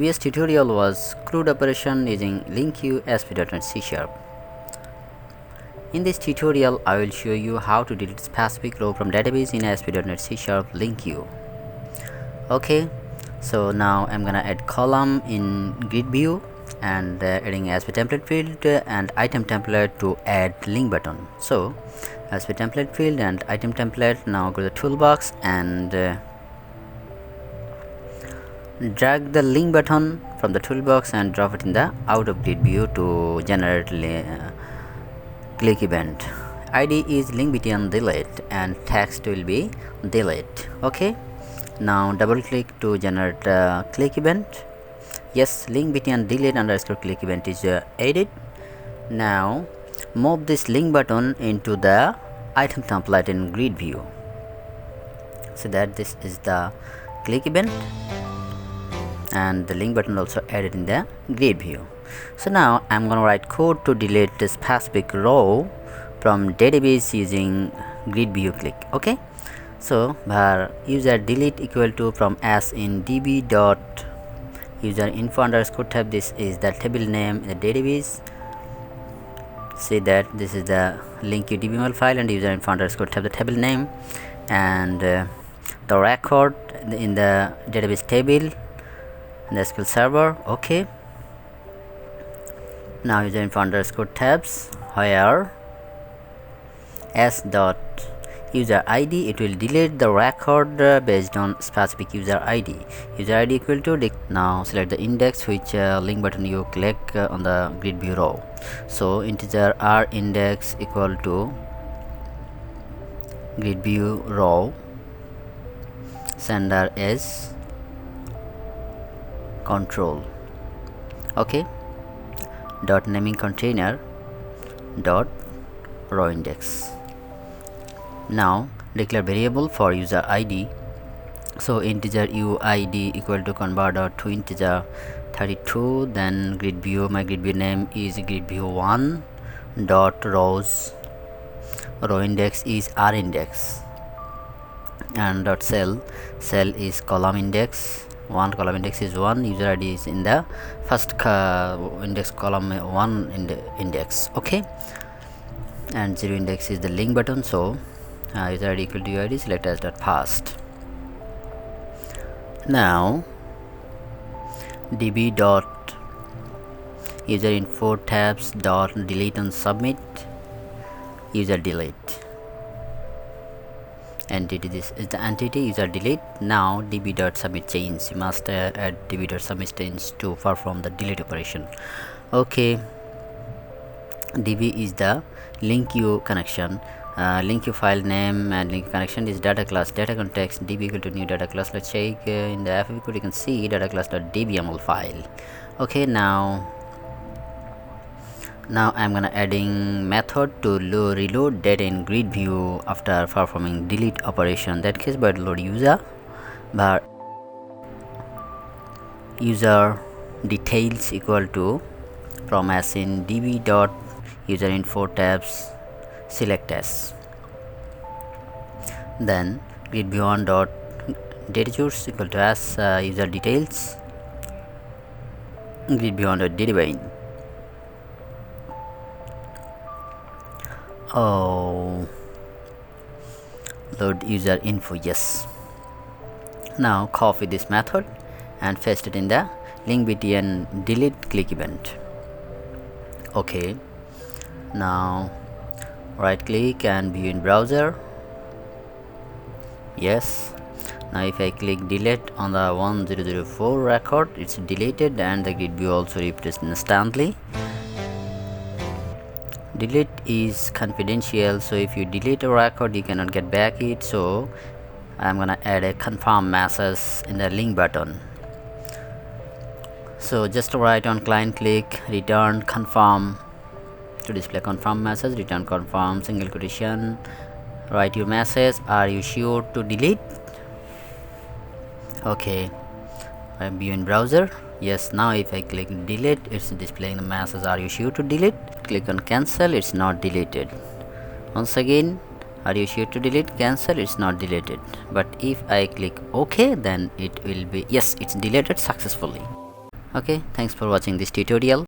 previous tutorial was CRUD operation using Linq ASP.NET C#. In this tutorial, I will show you how to delete specific row from database in ASP.NET C# Linq. Okay, so now I'm gonna add column in GridView and adding ASP template field and item template to add link button. So ASP template field and item template, now go to the toolbox and drag the link button from the toolbox and drop it in the out of GridView to generate click event. ID is LinkButton delete and text will be delete. Okay, now double click to generate click event. Yes, LinkButton delete underscore click event is added. Now move this link button into the item template in GridView, so that this is the click event and the link button also added in the GridView. So now I'm gonna write code to delete the specific row from database using GridView click. Okay, so var user delete equal to from as in db dot user info underscore tab. This is the table name in the database. See that this is the link dbml file and user info underscore tab the table name, and the record in the database table in the SQL server. Okay, now user info underscore tabs where s dot user id, it will delete the record based on specific user id. User id equal to now select the index which link button you click on the GridView row. So integer r index equal to GridView row, sender is control. Okay, dot naming container dot row index. Now declare variable for user id. So integer uid equal to convert dot to integer 32. Then GridView, my GridView name is GridView1 dot rows, row index is r index, and dot cell is column index 1, column index is 1, user id is in the first index column 1 in the index. Okay, and 0 index is the link button. So user id equal to uid, select as dot past. Now db dot user info tabs dot delete and submit user delete entity. This is the entity user delete. Now db dot submit change, you must add db dot submit change to perform the delete operation. Okay, db is the Linq connection. Linq file name and Linq connection is data class data context db equal to new data class. Let's check in the FAQ code, you can see data class dot dbml file. Okay, now I'm gonna adding method to reload data in GridView after performing delete operation. That case by load user var user details equal to from as in db dot user info tabs select as, then GridView1 dot datatures equal to as user details GridView1 dot database. Oh, load user info, yes. Now copy this method and paste it in the LinkButton delete click event. Okay, now right click and view in browser. Yes, now if I click delete on the 1004 record, it's deleted and the GridView also replaced instantly. Delete is confidential, so if you delete a record you cannot get back it. So I'm gonna add a confirm message in the link button. So just write on client click return confirm to display confirm message, return confirm single quotation, write your message, are you sure to delete? Okay, I'm view in browser. Yes, now if I click delete, it's displaying the message, are you sure to delete? Click on cancel, it's not deleted. Once again, are you sure to delete? Cancel, it's not deleted. But if I click OK, then it will be, yes, it's deleted successfully. Okay, thanks for watching this tutorial.